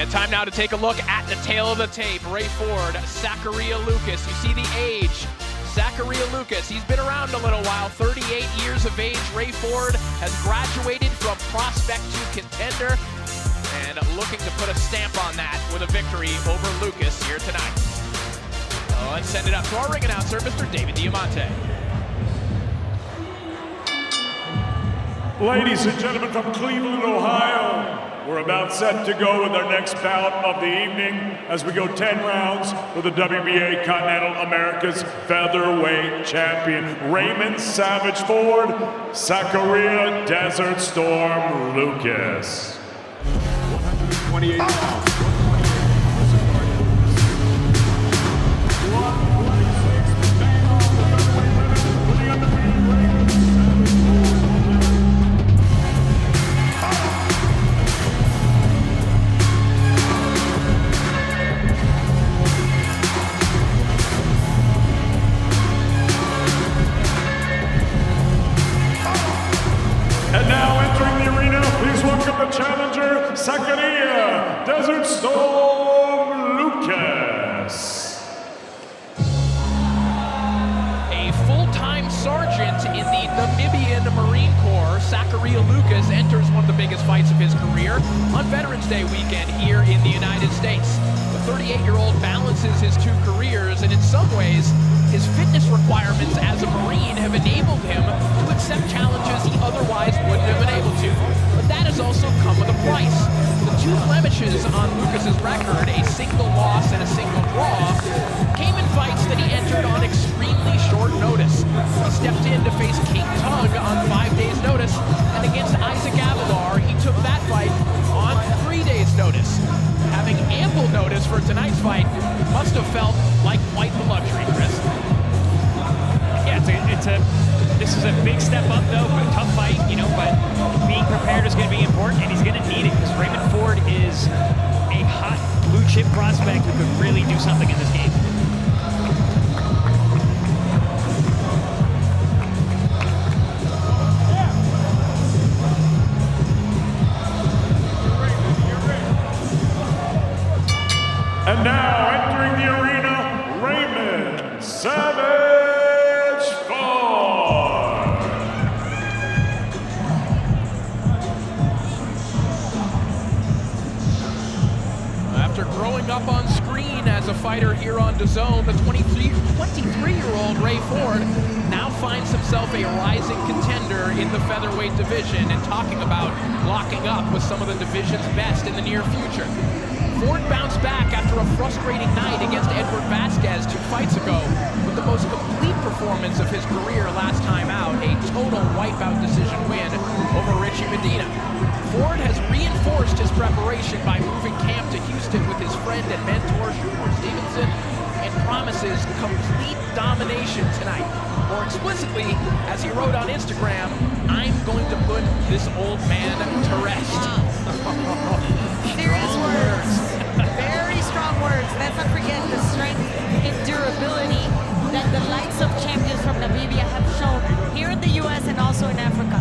And time now to take a look at the tail of the tape. Ray Ford, Sakaria Lukas. You see the age. Sakaria Lukas, he's been around a little while, 38 years of age. Ray Ford has graduated from prospect to contender and looking to put a stamp on that with a victory over Lukas here tonight. Let's send it up to our ring announcer, Mr. David Diamante. Ladies and gentlemen from Cleveland, Ohio, we're about set to go with our next bout of the evening as we go 10 rounds for the WBA Continental America's Featherweight Champion, Raymond Savage Ford, Sakaria Desert Storm Lukas. 128 pounds. And now entering the arena, please welcome the challenger, Sakaria Desert Storm Lukas. A full-time sergeant in the Namibian Marine Corps, Sakaria Lukas enters one of the biggest fights of his career on Veterans Day weekend here in the United States. The 38-year-old balances his two careers, and in some ways, his fitness requirements as a Marine have enabled him to accept challenges he otherwise wouldn't have been able to. But that has also come with a price. The two blemishes on Lukas's record, a single loss and a single draw, came in fights that he entered on extremely short notice. He stepped in to face King Tug on 5 days' notice, and against Isaac Avalar, he took that fight on 3 days' notice. Having ample notice for tonight's fight must have felt like quite the luxury, Chris. Yeah, this is a big step up, though, a tough fight, you know, but being prepared is going to be important, and he's going to need it, because Raymond Ford is a hot blue-chip prospect who could really do something in this game. And now entering the arena, Raymond Savage Ford. After growing up on screen as a fighter here on DAZN, the 23-year-old Ray Ford now finds himself a rising contender in the featherweight division and talking about locking up with some of the division's best in the near future. Ford bounced back after a frustrating night against Edward Vasquez 2 fights ago with the most complete performance of his career last time out, a total wipeout decision win over Richie Medina. Ford has reinforced his preparation by moving camp to Houston with his friend and mentor Shakur Stevenson and promises complete domination tonight. More explicitly, as he wrote on Instagram, "I'm going to put this old man to rest." Serious words. Very strong words. Let's not forget the strength and durability that the likes of champions from Namibia have shown here in the U.S. and also in Africa.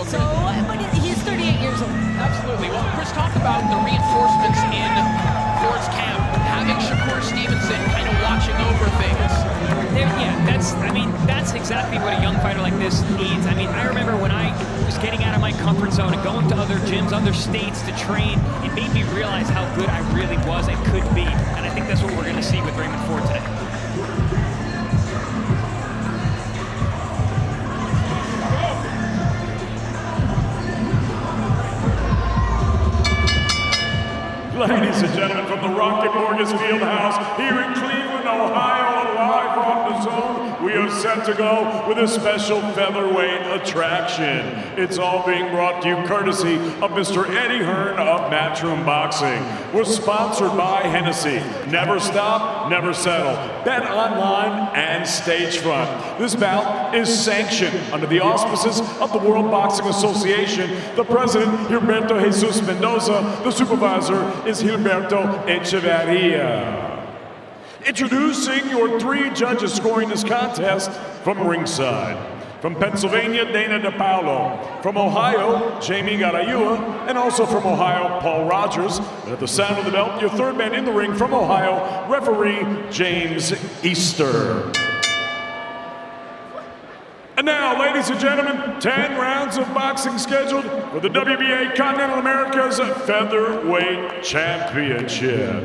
So, but he's 38 years old. Absolutely. Well, Chris, talk about the reinforcements in Ford's camp, having Shakur Stevenson kind of watching over things. Yeah, that's exactly what a young fighter like this needs. I mean, I remember when I was getting out of my comfort zone and going to other gyms, other states to train, it made me realize how good I really was and could be. And I think that's what we're going to see with Raymond Ford today. Ladies and gentlemen from the Rocket Mortgage Fieldhouse here in Cleveland, Ohio, live on DAZN, we are set to go with a special featherweight attraction. It's all being brought to you courtesy of Mr. Eddie Hearn of Matchroom Boxing. We're sponsored by Hennessy. Never stop, never settle. Bet online and Stagefront. This bout is sanctioned under the auspices of the World Boxing Association. The president, Gilberto Jesus Mendoza. The supervisor is Gilberto Echeverria. Introducing your 3 judges scoring this contest from ringside. From Pennsylvania, Dana DePaulo. From Ohio, Jamie Garayua. And also from Ohio, Paul Rogers. And at the sound of the belt, your third man in the ring from Ohio, referee James Easter. And now, ladies and gentlemen, 10 rounds of boxing scheduled for the WBA Continental America's Featherweight Championship.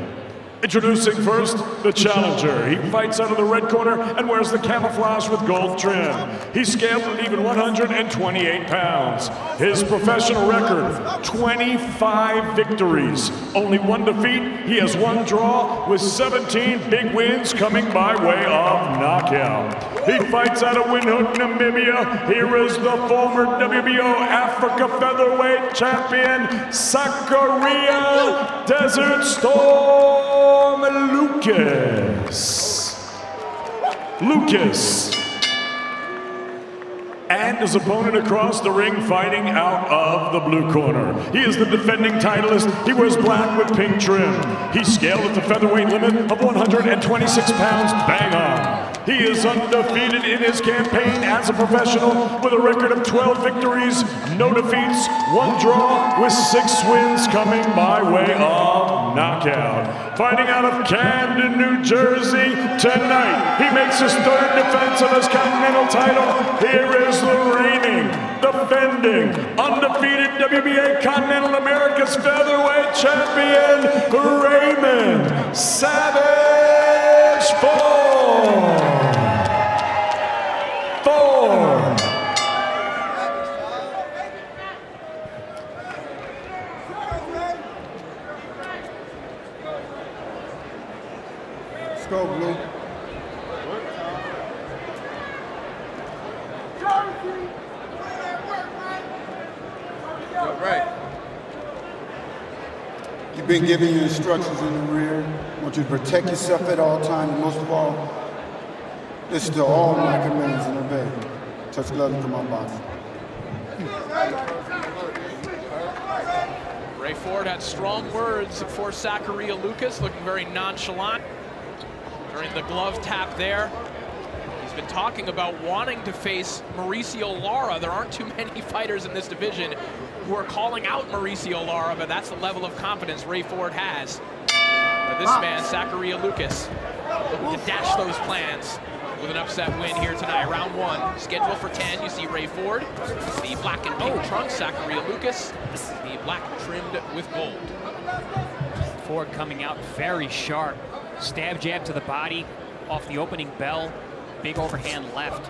Introducing first, the challenger. He fights out of the red corner and wears the camouflage with gold trim. He's scaled at even 128 pounds. His professional record, 25 victories, only 1 defeat. He has 1 draw with 17 big wins coming by way of knockout. He fights out of Windhoek, Namibia. Here is the former WBO Africa Featherweight champion, Sakaria Desert Storm Lukas. And his opponent across the ring fighting out of the blue corner. He is the defending titleist. He wears black with pink trim. He's scaled at the featherweight limit of 126 pounds, bang on. He is undefeated in his campaign as a professional with a record of 12 victories, no defeats, 1 draw with 6 wins coming by way of knockout. Fighting out of Camden, New Jersey tonight. He makes his 3rd defense of his Continental title. Here is the reigning, defending, undefeated WBA Continental America's Featherweight champion, Raymond Savage Ford. Let's go, Blue. Right. You've been giving you instructions in the rear. I want you to protect yourself at all times, and most of all, listen to all my commands and obey. Touch gloves and come on, boxing. Ray Ford had strong words for Sakaria Lukas, looking very nonchalant during the glove tap there. He's been talking about wanting to face Mauricio Lara. There aren't too many fighters in this division who are calling out Mauricio Lara, but that's the level of confidence Ray Ford has. But this man, Sakaria Lukas, looking to dash those plans with an upset win here tonight. Round 1, scheduled for 10. You see Ray Ford, the black and pink trunks, Sakaria Lukas, the black trimmed with gold. Ford coming out very sharp. Stab jab to the body off the opening bell. Big overhand left.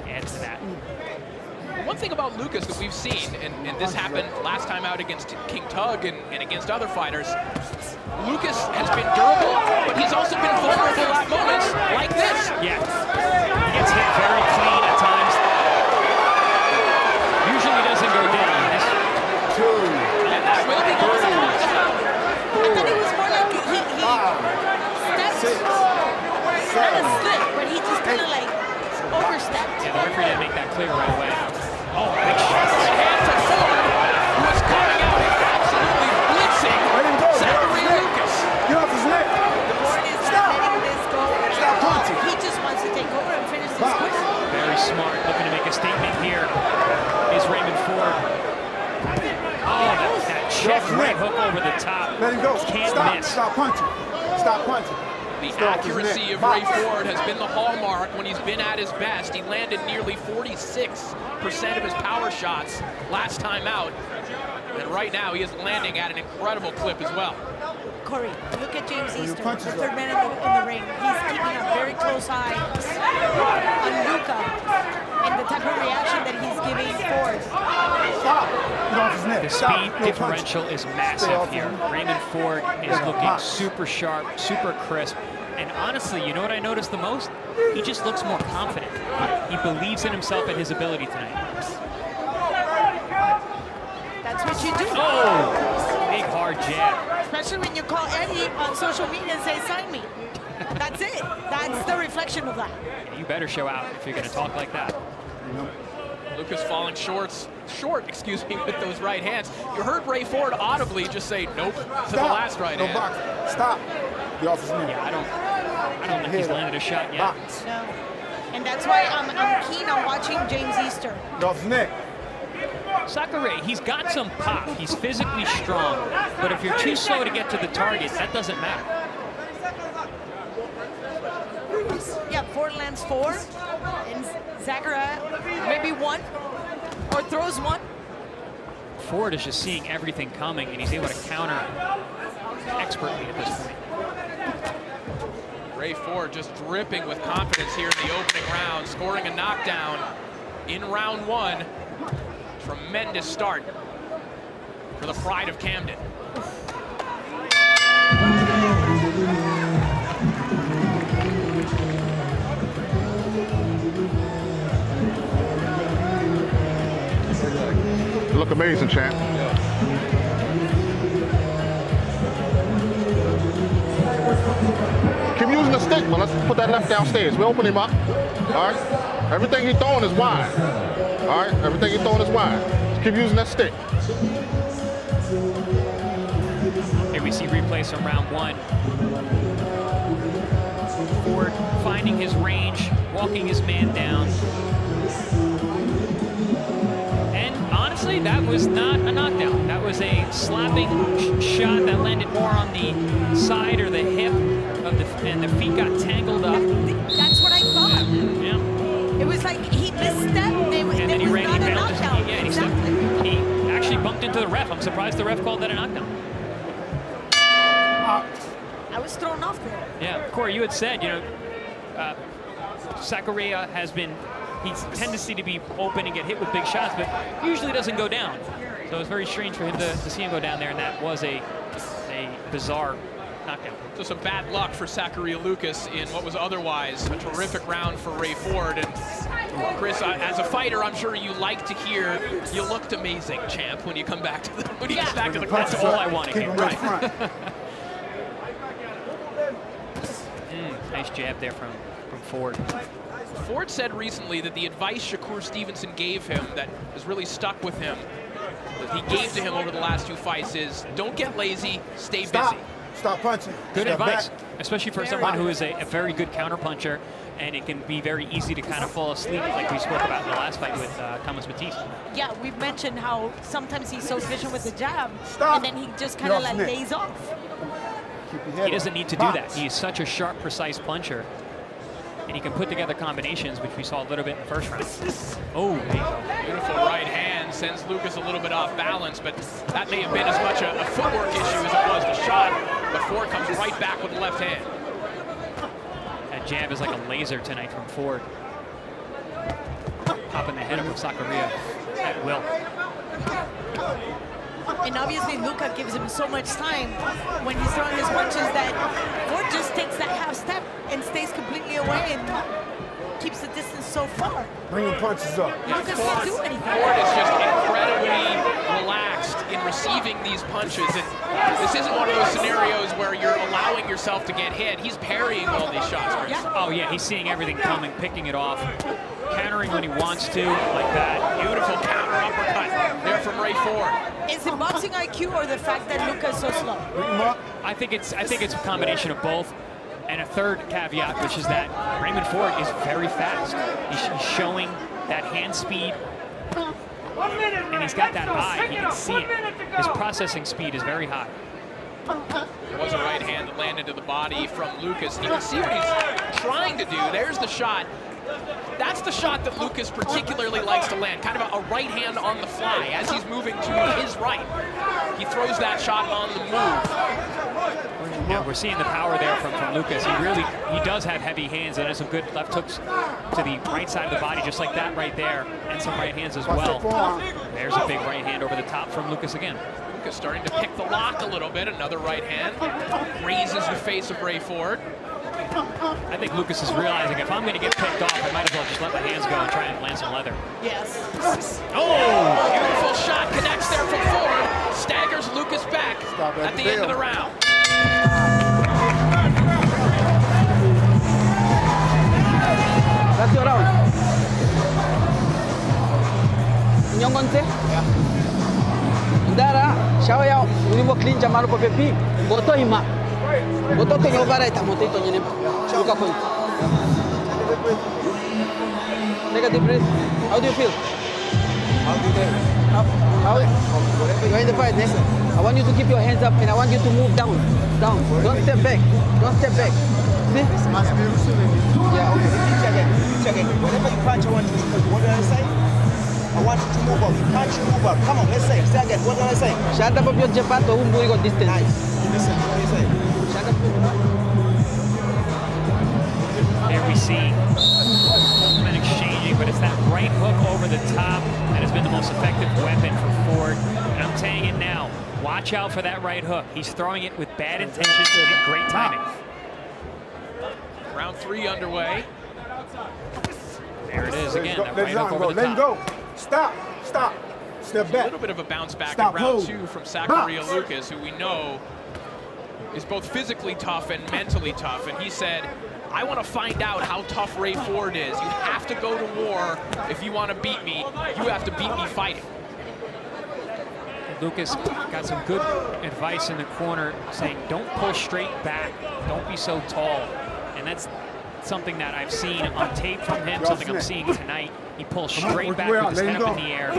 Add to that. One thing about Lukas that we've seen, and this happened last time out against King Tug and against other fighters, Lukas has been durable, but he's also been vulnerable at moments like this. Yeah, he gets hit very clean at times. Usually doesn't go down. And that will be going on. I thought it was more like he stepped, not a slip, but he just kind of like overstepped. Yeah, the referee didn't make that clear right away. Oh, big shot right hand to Ford, who is coming out absolutely blitzing Sakaria Lukas. Get off his neck. The board is not letting this go. Stop punching. He just wants to take over and finish this quick. Very smart, looking to make a statement here is Raymond Ford. Oh, that check right hook over the top. Let him go. Can't Stop. miss. Stop punching. Stop punching. The Stop his accuracy neck. of Ray Ford has been the hallmark when he's been at his best. He landed nearly 46% of his power shots last time out. And right now, he is landing at an incredible clip as well. Corey, look at James Easter, the punches third man in the ring. He's keeping a very close eye on Luka and the type of reaction that he's giving Ford. Stop. Get off his neck. The Stop. speed No differential is massive here. Raymond Ford is looking super sharp, super crisp. And honestly, you know what I noticed the most? He just looks more confident. He believes in himself and his ability tonight. That's what you do. Oh, big hard jab. Especially when you call Eddie on social media and say, sign me. That's it. That's the reflection of that. You better show out if you're going to talk like that. Lukas falling short, with those right hands. You heard Ray Ford audibly just say nope to the last right hand. Box. Stop. Get off his neck. Yeah, I don't think he's landed a shot yet. Box. No. And that's why I'm keen on watching James Easter. Off neck. Sakaria, he's got some pop. He's physically strong. But if you're too slow to get to the target, that doesn't matter. Yeah, Ford lands 4, and Sakaria maybe 1, or throws 1. Ford is just seeing everything coming, and he's able to counter expertly at this point. Ray Ford just dripping with confidence here in the opening round, scoring a knockdown in round 1. Tremendous start for the pride of Camden. You look amazing, champ. Keep using the stick, but let's put that left downstairs. We open him up. All right? Everything he's throwing is wide. All right? Everything he's throwing is wide. Just keep using that stick. Here we see replays from round 1. Ford finding his range, walking his man down. And honestly, that was not a knockdown. That was a slapping shot that landed more on the side or the hip of and the feet got tangled up. That's what I thought. Yeah. It was like he misstepped. And then he ran, not he a bounced, knockdown. yeah, Exactly. he actually bumped into the ref. I'm surprised the ref called that a knockdown. I was thrown off there. Yeah, Corey, you had said, you know, Sakaria has been, he's tendency to be open and get hit with big shots, but usually doesn't go down. So it's very strange for him to see him go down there, and that was a bizarre knockdown. So some bad luck for Sakaria Lukas in what was otherwise a terrific round for Ray Ford. And Chris, as a fighter, I'm sure you like to hear you looked amazing, champ, when you come back to the That's all I want to hear. Right. Nice jab there from Ford. Ford said recently that the advice Shakur Stevenson gave him that has really stuck with him, that he gave to him over the last 2 fights, is don't get lazy, stay busy. Stop punching. Good Step advice, back. especially for someone who is a very good counterpuncher, and it can be very easy to kind of fall asleep, like we spoke about in the last fight with Thomas Batiste. Yeah, we've mentioned how sometimes he's so efficient with the jab, Stop. and then he just kind of You're like off neck. lays off. Keep your head He doesn't up. need to do that. Box. He is such a sharp, precise puncher, and he can put together combinations, which we saw a little bit in the first round. Oh, there you go. Beautiful right hand sends Lukas a little bit off balance, but that may have been as much a footwork issue as it was the shot. But Ford comes right back with the left hand. That jab is like a laser tonight from Ford. Popping the head up of Sakaria at will. And obviously Luka gives him so much time when he's throwing his punches that Ford just takes that half step and stays completely away and keeps the distance so far. Bring your punches up. Luka can't do anything. Ford is just incredibly relaxed in receiving these punches. And this isn't one of those scenarios where you're allowing yourself to get hit. He's parrying all these shots, Chris. Yeah. Oh yeah, he's seeing everything coming, picking it off, countering when he wants to, like that. Beautiful counter uppercut there from Ray Ford. Is it boxing IQ or the fact that Luka is so slow? Bring him up. I think it's a combination of both. And a third caveat, which is that Raymond Ford is very fast. He's showing that hand speed, and he's got that eye. He can see it. His processing speed is very high. There was a right hand that landed to the body from Lukas. You can see what he's trying to do. There's the shot. That's the shot that Lukas particularly likes to land, kind of a right hand on the fly as he's moving to his right. He throws that shot on the move. Yeah, we're seeing the power there from Lukas. He does have heavy hands and has some good left hooks to the right side of the body, just like that right there, and some right hands as well. There's a big right hand over the top from Lukas again. Lukas starting to pick the lock a little bit. Another right hand raises the face of Ray Ford. I think Lukas is realizing if I'm going to get picked off, I might as well just let my hands go and try and land some leather. Yes. Oh, beautiful shot connects there from Ford. Staggers Lukas back at the end of the round. That's your round. Inyong konti? Ya. Dara, siya yaw, ini mo clean chamalo pa pepi. Boto hima. Boto to nyobara ita mo tito nyene. Luka konti. Take a deep breath. How do you feel? How do they? You're in the fight, next. I want you to keep your hands up and I want you to move down. Down. Don't step back. Don't step back. See? This must be receiving. Yeah, okay. Repeat again. Whenever you punch, I want you to, what did I say? I want you to move up. You punch, you move up. Come on, let's say. Say again. What did I say? Shut up your japato, humburi got distance. Nice. Listen, what do you say? Shut up. There we see men exchanging, but it's that right hook over the top that has been the most effective weapon for Ford. And I'm saying it now. Watch out for that right hook. He's throwing it with bad intentions and great timing. Round 3 underway. There it is again. That Let right hook over the Let him top. go. Stop. Stop. Step A back. little bit of a bounce back Stop, in round hold. 2 from Sakaria Lukas, who we know is both physically tough and mentally tough. And he said, I want to find out how tough Ray Ford is. You have to go to war if you want to beat me. You have to beat me fighting. Lukas got some good advice in the corner saying, don't pull straight back. Don't be so tall. And that's something that I've seen on tape from him, something I'm seeing tonight. He pulls straight back with his head up in the air.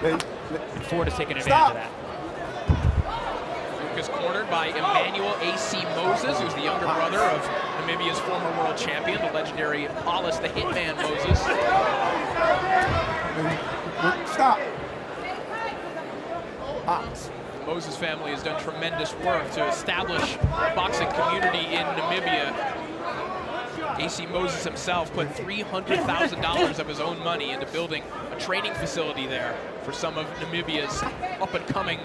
And Ford has taken advantage of that. Lukas cornered by Emmanuel A.C. Moses, who's the younger brother of Namibia's former world champion, the legendary Paulus the Hitman Moses. Stop. Box. The Moses family has done tremendous work to establish a boxing community in Namibia. A.C. Moses himself put $300,000 of his own money into building a training facility there for some of Namibia's up-and-coming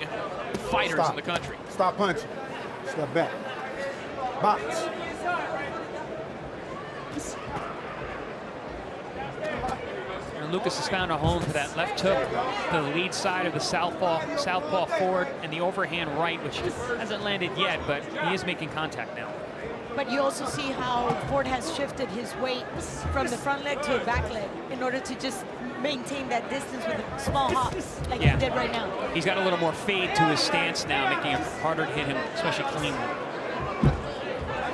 fighters in the country. Stop punching. Step back. Box. And Lukas has found a home for that left hook, the lead side of the southpaw forward, and the overhand right, which hasn't landed yet, but he is making contact now. But you also see how Ford has shifted his weight from the front leg to the back leg in order to just maintain that distance with a small hop, like he did right now. He's got a little more fade to his stance now, making it harder to hit him, especially cleanly.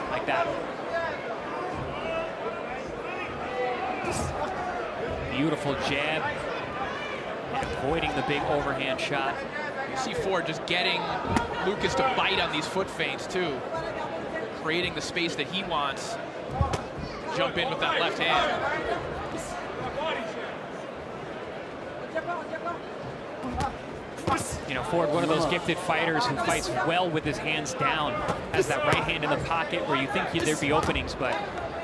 Like that. Beautiful jab. And avoiding the big overhand shot. You see Ford just getting Lukas to bite on these foot feints too, creating the space that he wants. Jump in with that left hand. You know, Ford, one of those gifted fighters who fights well with his hands down, has that right hand in the pocket where you think there'd be openings, but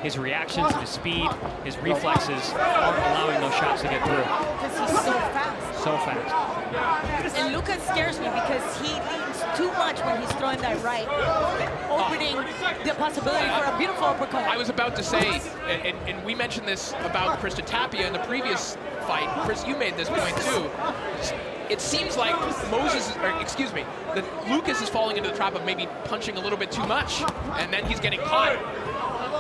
his reactions, his speed, his reflexes aren't allowing those shots to get through. Because he's so fast. So fast. And Lukas scares me because he leans too much when he's throwing that right, opening the possibility for a beautiful uppercut. I was about to say, and we mentioned this about Krista Tapia in the previous fight. Chris, you made this point too. It seems like that Lukas is falling into the trap of maybe punching a little bit too much, and then he's getting caught.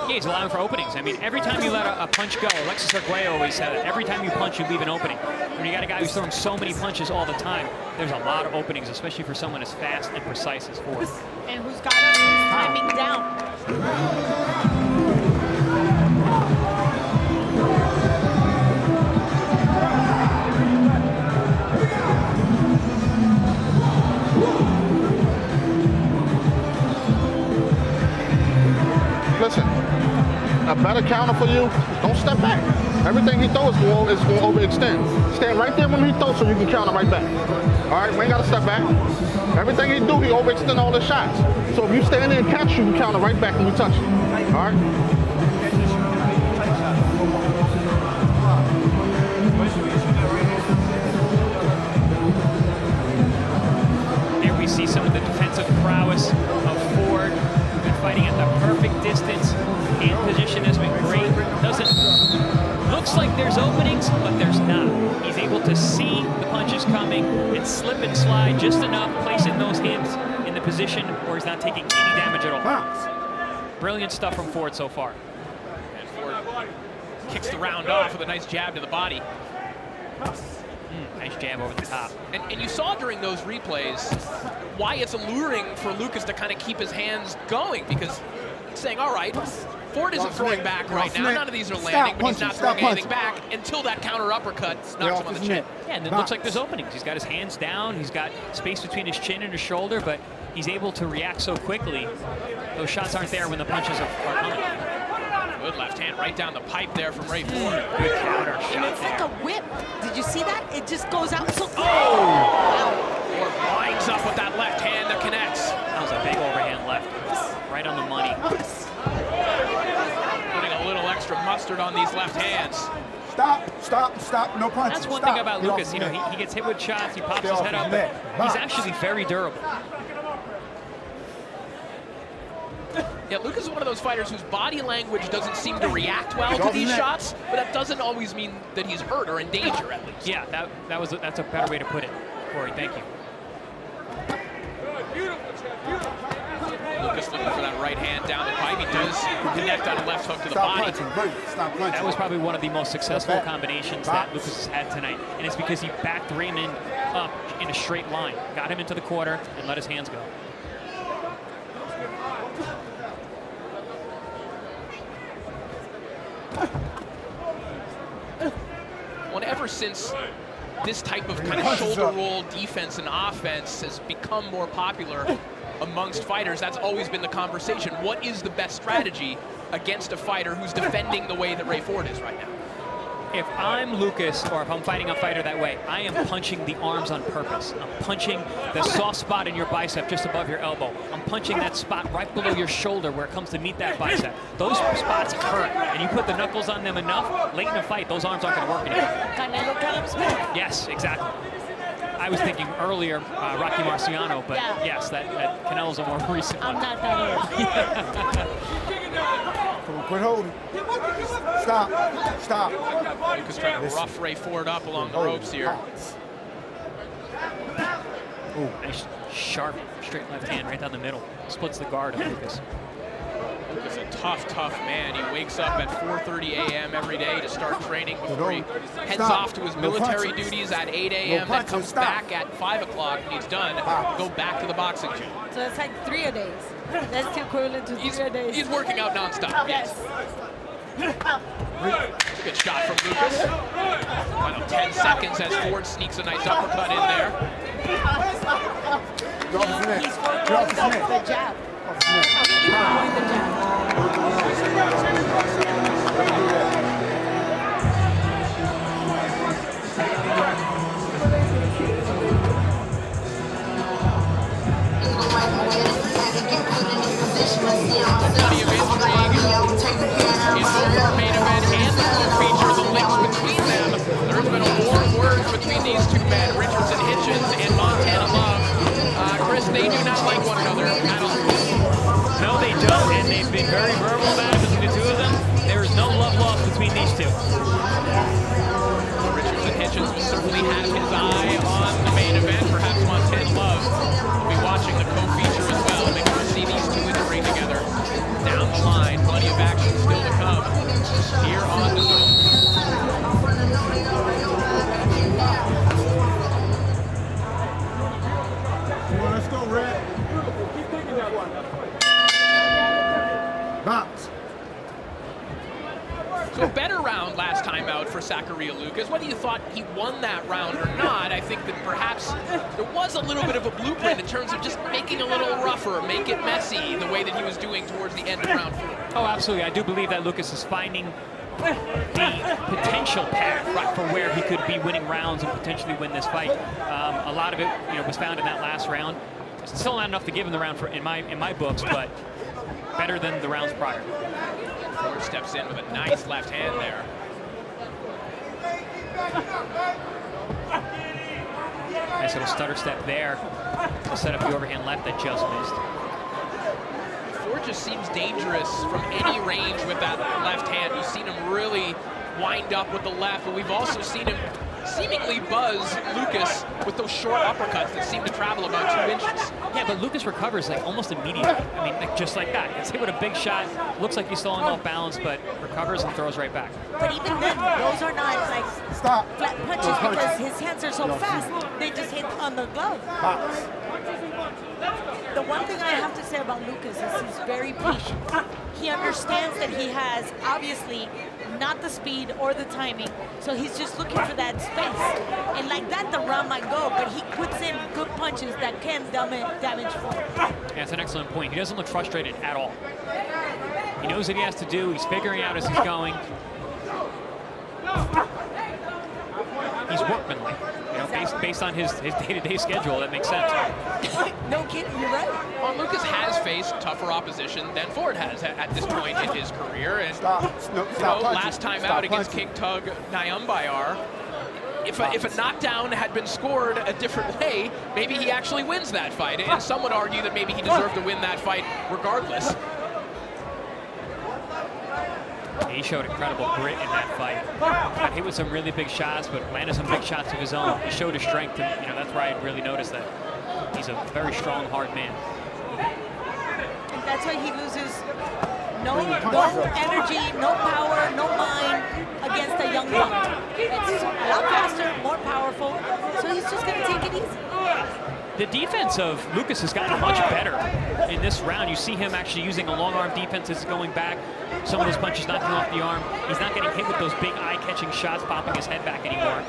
Yeah, he's allowing for openings. I mean, every time you let a punch go, Alexis Arguello always said it, every time you punch, you leave an opening. When you got a guy who's throwing so many punches all the time, there's a lot of openings, especially for someone as fast and precise as Ford. And who's got his timing down. Listen, a better counter for you, don't step back. Everything he throws is going to overextend. Stand right there when he throws so you can counter right back. All right, we ain't got to step back. Everything he do, he overextend all his shots. So if you stand there and catch, you can counter right back when you touch it. All right? Here we see some of the defensive prowess of Ford, who's been fighting at the perfect distance. Hand position has been great. Looks like there's openings, but there's not. He's able to see the punches coming and slip and slide just enough, placing those hands in the position where he's not taking any damage at all. Brilliant stuff from Ford so far. And Ford kicks the round off with a nice jab to the body. Nice jab over the top. And you saw during those replays why it's alluring for Lukas to kind of keep his hands going, because he's saying, all right, Ford isn't throwing back right now. None of these are Stop landing, but he's punching, not stop throwing anything punching. back until that counter uppercut knocks him on the chin. Yeah, and it looks like there's openings. He's got his hands down. He's got space between his chin and his shoulder, but he's able to react so quickly. Those shots aren't there when the punches are coming. Good left hand right down the pipe there from Ray Ford. Good counter And shot it's like there. a whip. Did you see that? It just goes out so. Ford winds up with that left hand that connects. That was a big overhand left. Right on the money. Putting a little extra mustard on these left hands. Stop, no punching. That's one Stop. thing about Get off Lukas. his You know, neck. he gets hit with shots, he pops Stay his off head his up, neck. but he's Box. actually very durable. Yeah, Lukas is one of those fighters whose body language doesn't seem to react well Get to off his these neck. shots, but that doesn't always mean that he's hurt or in danger, at least. Yeah, that's a better way to put it, Corey. Thank you. Lukas looking for that right hand down the pipe. He does connect on a left hook to the Stop body. punching, please. Stop punching. That was probably one of the most successful Back. combinations Box. that Lukas has had tonight, and it's because he backed Raymond up in a straight line, got him into the quarter, and let his hands go. Well, ever since this type of kind of shoulder roll defense and offense has become more popular amongst fighters, that's always been the conversation. What is the best strategy against a fighter who's defending the way that Ray Ford is right now? If I'm Lukas, or if I'm fighting a fighter that way, I am punching the arms on purpose. I'm punching the soft spot in your bicep just above your elbow. I'm punching that spot right below your shoulder where it comes to meet that bicep. Those spots hurt, and you put the knuckles on them enough, late in a fight, those arms aren't going to work anymore. Canelo Callum Smith. Yes, exactly. I was thinking earlier Rocky Marciano, but Yeah. yes, that Canelo's a more recent I'm one. not that old. Come on, quit holding. Stop. Lukas trying to rough Ray Ford up along the ropes here. Nice, sharp, straight left hand right down the middle. Splits the guard of Lukas. Lukas is a tough man. He wakes up at 4:30 a.m. every day to start training before he heads off to his military duties at 8 a.m. Then comes back at 5 o'clock when he's done, go back to the boxing gym. So it's like 3 a days. That's the equivalent to 3 a days. He's working out nonstop. Yes. Good shot from Lukas. Final 10 seconds as Ford sneaks a nice uppercut in there. He's foregoing the jab. He's foregoing the jab. Plenty of intrigue in both our main event and the co-feature, the links between them. There's been a war of words between these two men, Richardson Hitchens and Montana Love. Chris, they do not like one another at all. No, they don't, and they've been very verbal about it between the two of them. There is no love lost between these two. Richardson Hitchens will certainly have his eye on the main event. Perhaps Montana Love will be watching the co-feature as well. Maybe we'll see these two in the ring together down the line. Plenty of action still to come here on the Zone. Let's go, Red. Box. So a better round last time out for Sakaria Lukas. Whether you thought he won that round or not, I think that perhaps there was a little bit of a blueprint in terms of just making a little rougher, make it messy, the way that he was doing towards the end of round 4. Oh, absolutely. I do believe that Lukas is finding the potential path right for where he could be winning rounds and potentially win this fight. A lot of it, was found in that last round. It's still not enough to give him the round in my books, but better than the rounds prior. Ford steps in with a nice left hand there. Nice little stutter step there. Set up the overhand left that just missed. Ford just seems dangerous from any range with that left hand. You've seen him really wind up with the left, but we've also seen him seemingly buzz Lukas with those short uppercuts that seem to travel about 2 inches. Yeah, but Lukas recovers like almost immediately. I mean, like, just like that. Gets hit with a big shot. Looks like he's falling off balance, but recovers and throws right back. But even then, those are not like flat punches because his hands are so fast, they just hit on the glove. The one thing I have to say about Lukas is he's very patient. He understands that he has, obviously, not the speed or the timing, so he's just looking for that space. And like that, the round might go, but he puts in good punches that can damage forward. Yeah, that's an excellent point. He doesn't look frustrated at all. He knows what he has to do. He's figuring out as he's going. He's workmanlike. You know, based on his day-to-day schedule, that makes sense. No kidding, you're right. Well, Lukas has faced tougher opposition than Ford has at this point in his career. And last time out against King Tug Nyumbayar, if a knockdown had been scored a different way, maybe he actually wins that fight. And some would argue that maybe he deserved to win that fight regardless. He showed incredible grit in that fight. Got hit with some really big shots, but landed some big shots of his own. He showed his strength, and that's where I really noticed that he's a very strong, hard man. And that's why he loses no energy, no power, no mind against a young buck. It's a lot faster, more powerful, so he's just going to take it easy. The defense of Lukas has gotten much better in this round. You see him actually using a long arm defense as going back. Some of those punches knocking off the arm. He's not getting hit with those big eye-catching shots, popping his head back anymore.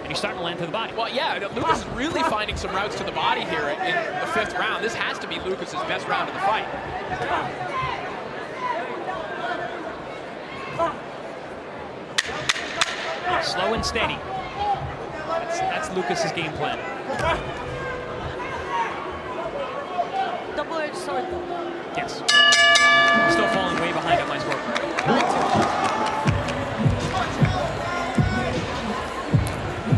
And he's starting to land to the body. Well, yeah, Lukas is really finding some routes to the body here in the 5th round. This has to be Lukas's best round of the fight. Slow and steady. That's Lukas's game plan. Double-edged sword, though. Yes. Still falling way behind on my scorecard.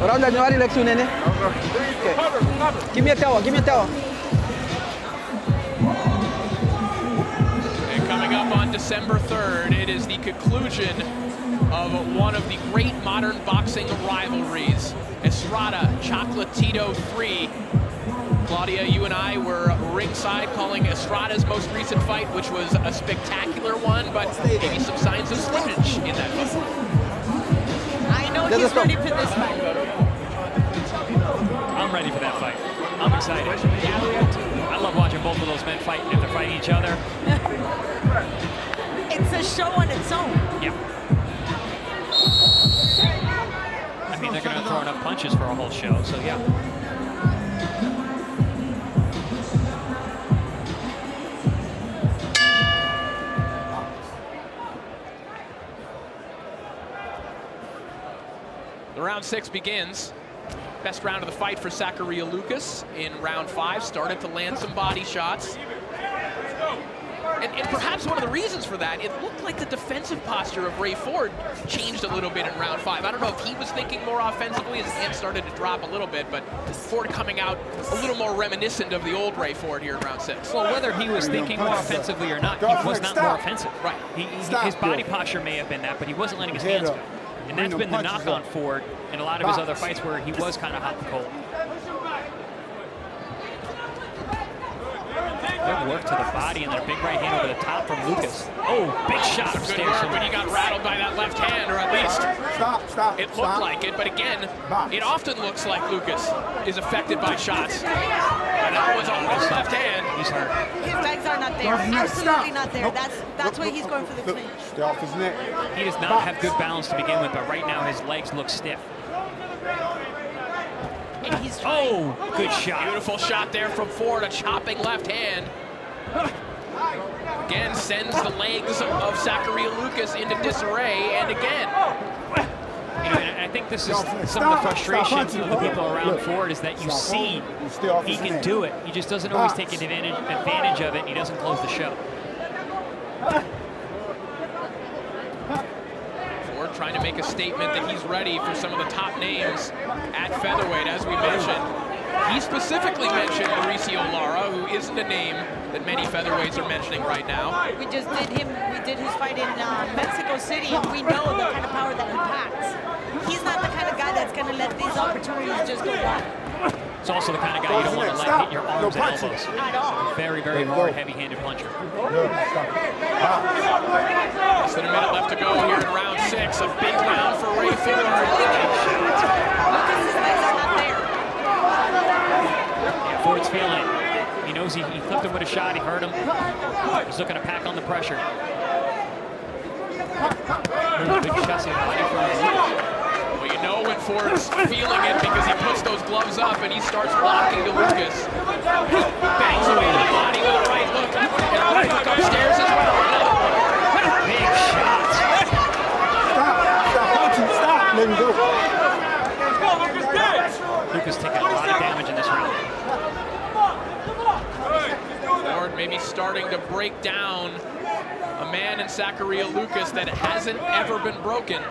Around that, no relaxation, nene. Okay. Give me a towel, give me a towel. And coming up on December 3rd, it is the conclusion of one of the great modern boxing rivalries, Estrada Chocolatito 3. Claudia, you and I were ringside calling Estrada's most recent fight, which was a spectacular one, but maybe some signs of slippage in that fight. I know he's ready for this fight. I'm ready for that fight. I'm excited. I love watching both of those men fight if they're fighting each other. It's a show on its own. Yeah. I mean, they're going to throw enough punches for a whole show, so yeah. The round 6 begins. Best round of the fight for Sakaria Lukas in round 5. Started to land some body shots. And perhaps one of the reasons for that, it looked like the defensive posture of Ray Ford changed a little bit in round 5. I don't know if he was thinking more offensively as his hands started to drop a little bit, but Ford coming out a little more reminiscent of the old Ray Ford here in round 6. Well, whether he was thinking more offensively or not, he was not more offensive. Right. His body posture may have been that, but he wasn't letting his hands go. And that's been the knock on Ford in a lot of his other fights where he was kind of hot and cold. Good work to the body and then a big right hand over the top from Lukas. Oh, big shot Good upstairs. work, but he got rattled by that left hand, or at least it looked like it. But again, it often looks like Lukas is affected by shots. And that was on his left hand. He's hurt. His legs are not there. Absolutely not there. That's why he's going for the clinch. Stay off his neck. He does not have good balance to begin with, but right now his legs look stiff. And he's trying. Oh, good shot. Beautiful shot there from Ford, a chopping left hand. Again, sends the legs of Sakaria Lukas into disarray, and again. You know, and I think this is some of the frustration of the people around Ford is that you see he can do it. He just doesn't always take advantage of it, and he doesn't close the show. Ford trying to make a statement that he's ready for some of the top names at featherweight, as we mentioned. He specifically mentioned Mauricio Lara, who isn't a name that many featherweights are mentioning right now. We did his fight in Mexico City, and we know the kind of power that he packs. He's not the kind of guy that's going to let these opportunities just go by. It's also the kind of guy you don't want to let hit your arms and elbows. At all. Very, very hard, heavy-handed puncher. Less than a minute left to go here in round 6. A big round for Ray Ford. knows he clipped him with a shot, he hurt him. He's looking to pack on the pressure. Big shots in the body from Lucas. Well, you know when Ford's feeling it because he puts those gloves up and he starts blocking to Lucas. Bangs away to the body with a right hook. And a right hook upstairs as well. Another one. Big shots. Stop. Let me go. Lucas taking a lot of damage in this round. Ford maybe starting to break down a man in Sakaria Lukas that hasn't ever been broken.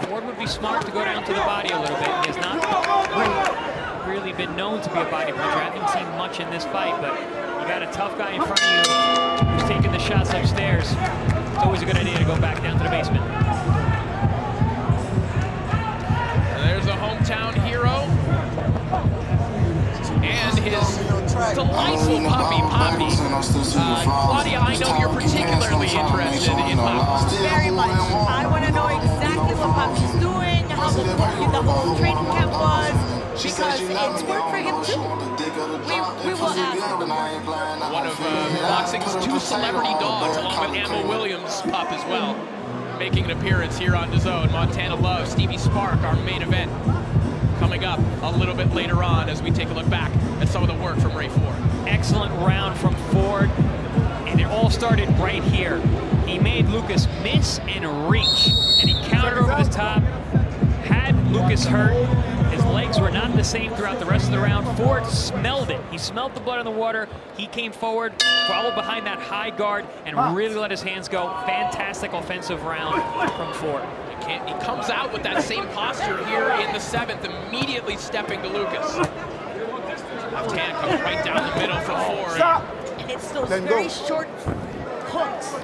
Ford would be smart to go down to the body a little bit. He has not really been known to be a body puncher. I haven't seen much in this fight, but you got a tough guy in front of you who's taking the shots upstairs. It's always a good idea to go back down to the basement. And there's a hometown hero and his delightful puppy, Poppy. Claudia, I know you're particularly interested in Poppy. Very much. I want to know exactly what Poppy's doing, how the whole training camp was, because it's work for him too. We will ask him. One of boxing's 2 celebrity dogs, along with Emma Williams' pup as well, making an appearance here on DAZN. Montana Love, Stevie Spark, our main event, coming up a little bit later on as we take a look back at some of the work from Ray Ford. Excellent round from Ford, and it all started right here. He made Lucas miss and reach, and he countered over the top, had Lucas hurt. His legs were not the same throughout the rest of the round. Ford smelled it. He smelled the blood in the water. He came forward, followed behind that high guard, and really let his hands go. Fantastic offensive round from Ford. He comes out with that same posture here in the 7th, immediately stepping to Lucas. Left hand comes right down the middle from Ford. And it's those very short hooks.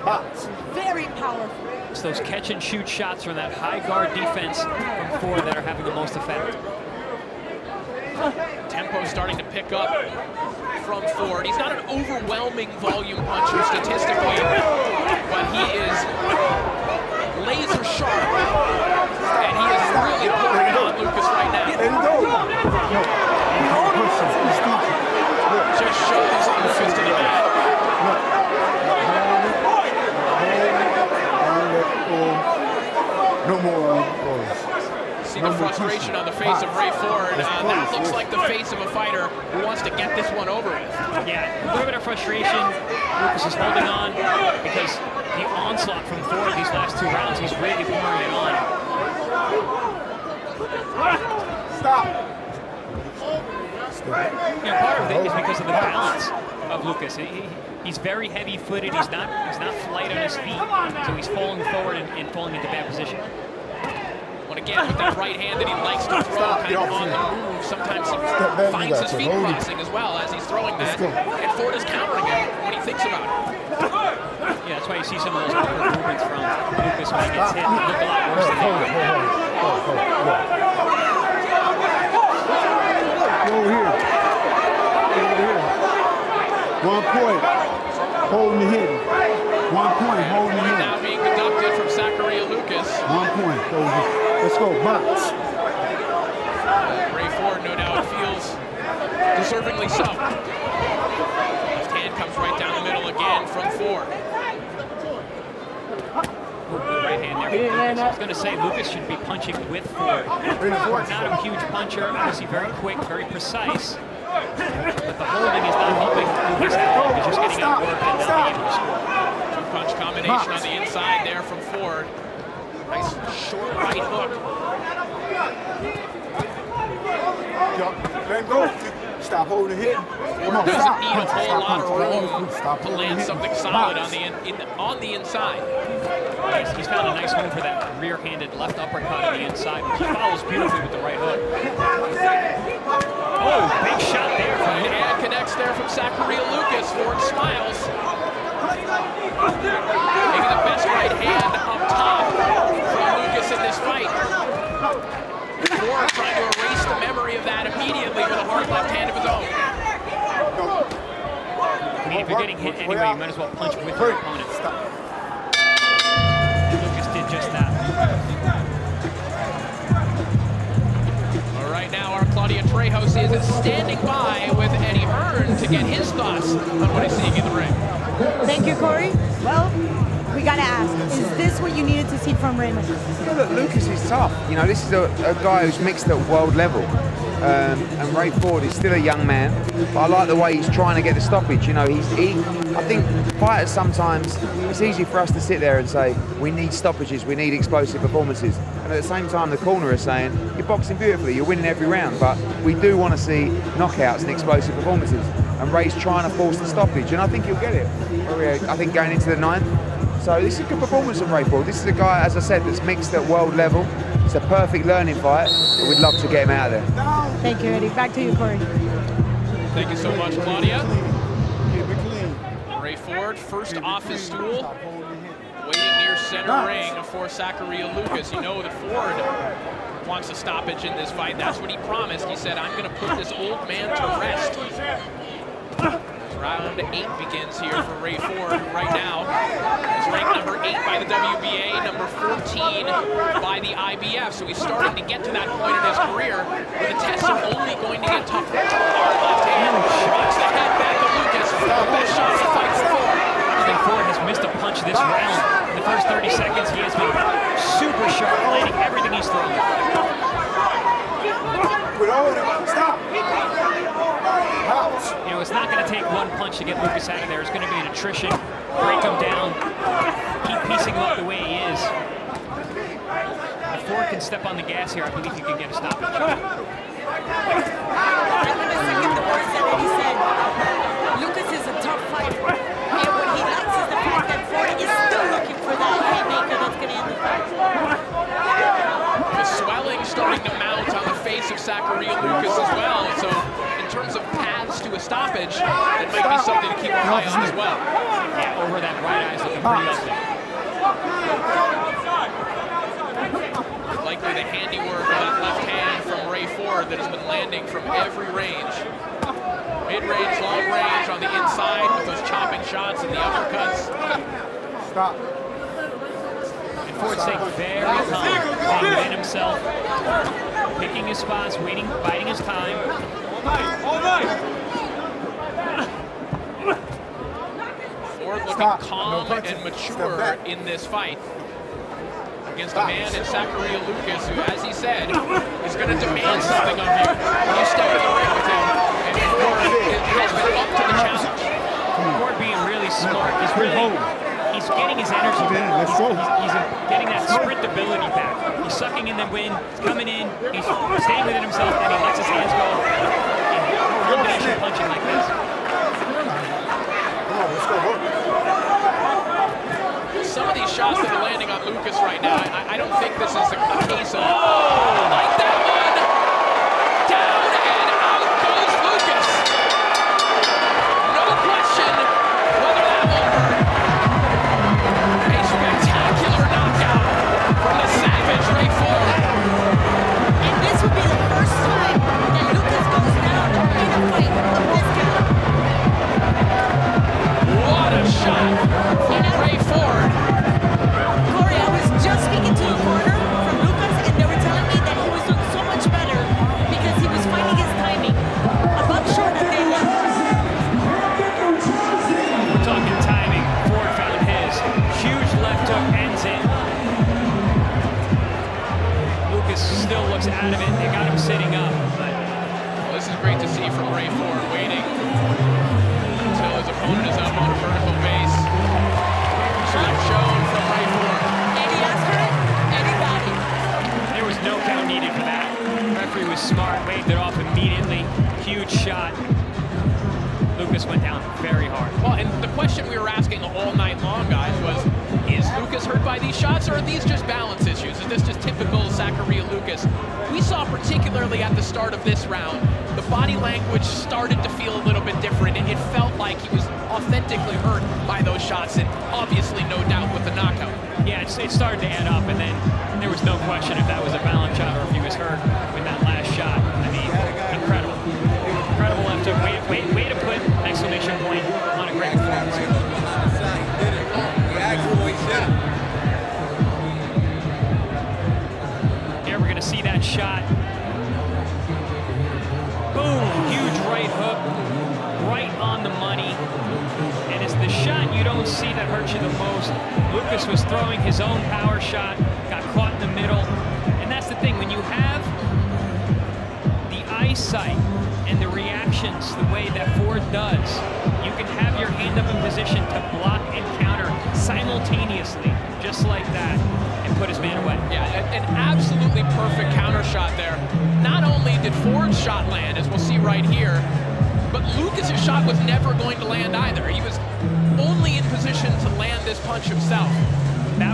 Very powerful. It's those catch and shoot shots from that high guard defense from Ford that are having the most effect. Tempo starting to pick up from Ford. He's not an overwhelming volume puncher statistically, but he is laser sharp, and he is really pouring on Lucas right now. Just shoves Lucas to the mat. No more. See the frustration on the face of Ray Ford. That looks like the face of a fighter who wants to get this one over with. Yeah, a little bit of frustration. Lucas is holding on because the onslaught from Ford these last 2 rounds, he's really pouring it on. Stop. You know, part of it is because of the balance of Lucas. He's very heavy-footed. He's not light on his feet, so he's falling forward and falling into bad position. But again, with that right hand that he likes to throw kind of on the move, sometimes he finds his feet crossing as well as he's throwing that, and Ford is countering him when he thinks about it. Yeah, that's why you see some of those upward movements from Lucas when he gets hit. They look a lot worse than they are. Over here. 1 point. Holding the hit. 1 point. Holding the hit. Now being conducted from Sakaria Lukas. 1 point. Let's go. Box. Ray Ford, no doubt, feels deservingly so. Left hand comes right down the middle again from Ford. Right hand there. I was going to say Lucas should be punching with Ford. Ford, not a huge puncher, obviously very quick, very precise. But the holding is not helping Lucas at all. He's just getting outworked and not being able to score. 2-punch combination on the inside there from Ford. Nice short right hook. Let go. Stop holding the hit. Ford doesn't need a whole lot of room to land something solid on the inside. He's found a nice move for that rear-handed left uppercut on the inside, which he follows beautifully with the right hook. Oh, big shot there. Right hand connects there from Sakaria Lukas. Ford smiles. Maybe the best right hand up top from Lukas in this fight. Ford trying to erase the memory of that immediately with a hard left hand of his own. I mean, if you're getting hit anyway, you might as well punch with your opponent. Lucas did just that. All right, now our Claudia Trejos is standing by with any to get his thoughts on what he's seeing in the ring. Thank you, Corey. Well, we gotta ask, is this what you needed to see from Raymond? Yeah, look, Lukas is tough. You know, this is a guy who's mixed at world level. And Ray Ford is still a young man, but I like the way he's trying to get the stoppage. You know, I think fighters sometimes, it's easy for us to sit there and say, we need stoppages, we need explosive performances. And at the same time, the corner is saying, you're boxing beautifully, you're winning every round, but we do want to see knockouts and explosive performances. And Ray's trying to force the stoppage, and I think he'll get it. I think going into the 9th. So this is a good performance from Ray Ford. This is a guy, as I said, that's mixed at world level. It's a perfect learning fight, but we'd love to get him out of there. Thank you, Eddie. Back to you, Corey. Thank you so much, Claudia. Ray Ford, first off his stool, waiting near center ring for Sakaria Lukas. You know that Ford wants a stoppage in this fight. That's what he promised. He said, I'm going to put this old man to rest. Round 8 begins here for Ray Ford right now. He's ranked number 8 by the WBA, number 14 by the IBF. So he's starting to get to that point in his career where the tests are only going to get tougher. Hard left hand, rocks the head back to Lukas. The best shot of the fight for Ford. I think Ford has missed a punch this round. In the first 30 seconds, he has been super sharp, landing everything he's thrown. Stop. You know, it's not going to take one punch to get Lukas out of there. It's going to be an attrition, break him down, keep piecing him up the way he is. If Ford can step on the gas here, I believe he can get a stoppage. I'm going to second the words that Eddie said. Lukas is a tough fighter. And what he likes is the fact that Ford is still looking for that haymaker that's going to end the fight. The swelling starting to mount on the face of Sakaria Lukas as well. So in terms of paths to a stoppage, that might be something to keep an eye on as well. Yeah, over that right eye is looking pretty ugly. Likely the handiwork of that left hand from Ray Ford that has been landing from every range. Mid-range, long range on the inside with those chopping shots and the uppercuts. Stop. And Ford staying very calm, staying within himself, picking his spots, waiting, biding his time. Ford looking calm and mature in this fight against a man in Sakaria Lukas who, as he said, is going to demand something of you when you step in the ring with him. And Ford has been up to the challenge. Ford being really smart. He's getting his energy back. He's getting that sprintability back. He's sucking in the wind, he's coming in, he's staying within himself, and he lets his hands go. And combination punching like this. Some of these shots that are landing on Lukas right now, I don't think this is a case of, like that one, down and out goes Lukas. No question whether that will hurt. A spectacular knockout from the savage Ray Ford. And this would be the first time that Lukas goes down in a fight of this caliber. What a shot from Ray Ford. Corey, I was just speaking to the corner from Lukas, and they were telling me that he was doing so much better because he was finding his timing a buck short of their left. We're talking timing. Ford found his. Huge left hook ends in. Lukas still looks out of it. They got him sitting up. Well, this is great to see from Ray Ford, waiting until his opponent is up on a vertical base. Slap shown from Ray Ford. Eddie asked for it, Eddie got it. There was no count needed for that. Referee was smart, waved it off immediately. Huge shot. Lukas went down very hard. Well, and the question we were asking all night long, guys, was, is Lukas hurt by these shots, or are these just balance issues? Is this just typical Sakaria Lukas? We saw particularly at the start of this round, the body language started to feel a little bit different. It felt like he was authentically hurt by those shots, and obviously no doubt with the knockout. Yeah, it started to add up, and then there was no question if that was a balance shot or if he was hurt with that last shot. I mean, incredible. Incredible left hook. Way to put an exclamation point on a great performance. Here we're going to see that shot. Boom! Huge right hook. right on the money. And it's the shot you don't see that hurts you the most. Lukas was throwing his own power shot, got caught in the middle. And that's the thing, when you have the eyesight and the reactions the way that Ford does, you can have your hand up in position to block and counter simultaneously, just like that, and put his man away. Yeah, an absolutely perfect counter shot there. Not only did Ford's shot land, as we'll see right here, but Lucas's shot was never going to land either. He was only in position to land this punch himself.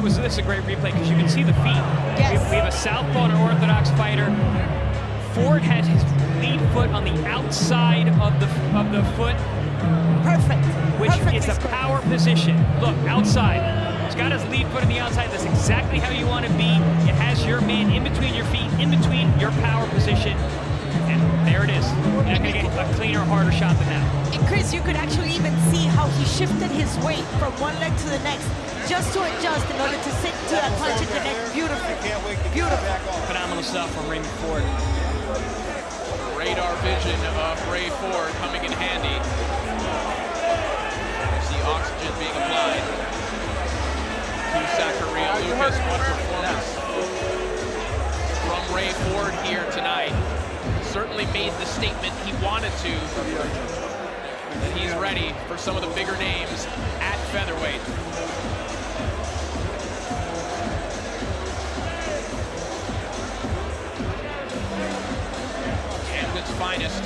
This is a great replay because you can see the feet. Yes. We have a southpaw and an orthodox fighter. Ford has his lead foot on the outside of the foot, Perfect. which Perfect is a square. power position. Look, outside. He's got his lead foot on the outside. That's exactly how you want to be. It has your man in between your feet, in between your power position. And there it is. You're not going to get a cleaner, harder shot than that. And Chris, you could actually even see how he shifted his weight from one leg to the next just to adjust in order to sit to that punch and connect. Beautiful. Beautiful. Phenomenal stuff from Raymond Ford. Radar vision of Ray Ford coming in handy. You see oxygen being applied to Sakaria Lukas. What performance from Ray Ford here tonight. Certainly made the statement he wanted to, that he's ready for some of the bigger names at featherweight. Camden's finest,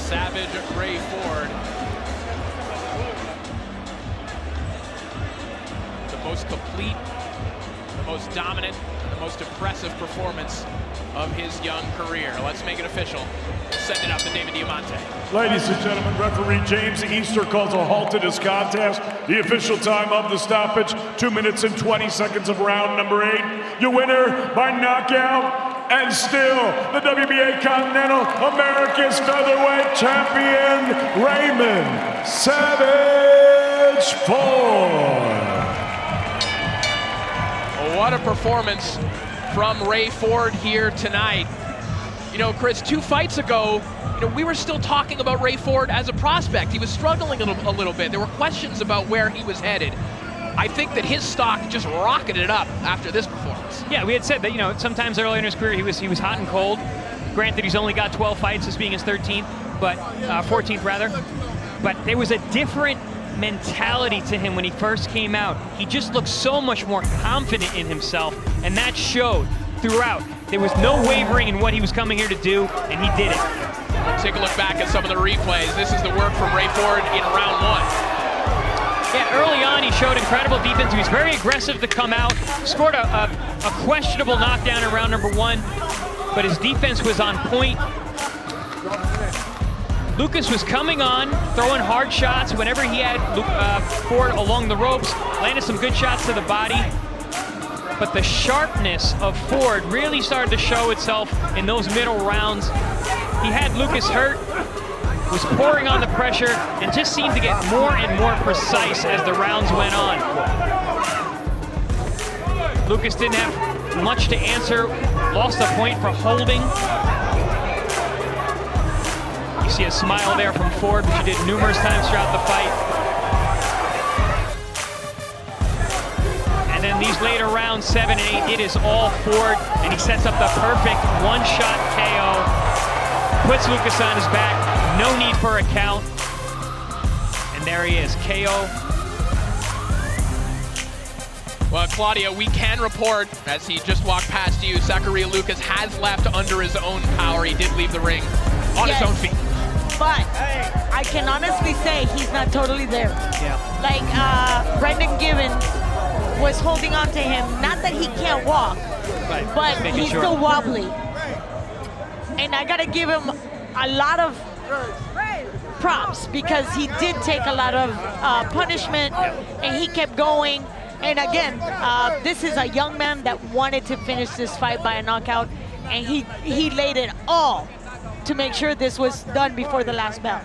savage Ray Ford. The most complete, the most dominant, the most impressive performance of his young career. Let's make it official. Send it up to David Diamante. Ladies and gentlemen, referee James Easter calls a halt to this contest. The official time of the stoppage, 2 minutes and 20 seconds of round number 8. Your winner by knockout, and still the WBA Continental America's Featherweight Champion, Raymond Savage Ford. What a performance from Ray Ford here tonight. You know, Chris, 2 fights ago, we were still talking about Ray Ford as a prospect. He was struggling a little bit. There were questions about where he was headed. I think that his stock just rocketed up after this performance. Yeah, we had said that, sometimes early in his career he was hot and cold. Granted, he's only got 12 fights, this being his 13th, but 14th rather. But there was a different mentality to him when he first came out. He just looked so much more confident in himself, and that showed throughout. There was no wavering in what he was coming here to do, and he did it. Take a look back at some of the replays. This is the work from Ray Ford in round 1. Yeah, early on he showed incredible defense. He was very aggressive to come out, scored a questionable knockdown in round number 1, but his defense was on point. Lukas was coming on, throwing hard shots whenever he had Ford along the ropes, landed some good shots to the body. But the sharpness of Ford really started to show itself in those middle rounds. He had Lukas hurt, was pouring on the pressure, and just seemed to get more and more precise as the rounds went on. Lukas didn't have much to answer, lost a point for holding. You see a smile there from Ford, which he did numerous times throughout the fight. And then these later rounds, 7 and 8, it is all Ford, and he sets up the perfect one-shot KO. Puts Lukas on his back, no need for a count. And there he is, KO. Well, Claudia, we can report, as he just walked past you, Sakaria Lukas has left under his own power. He did leave the ring on his own feet. But I can honestly say he's not totally there. Yeah. Like Brendan Gibbons was holding on to him. Not that he can't walk, but he's still wobbly. And I gotta give him a lot of props because he did take a lot of punishment and he kept going. And again, this is a young man that wanted to finish this fight by a knockout, and he laid it all to make sure this was done before the last bell.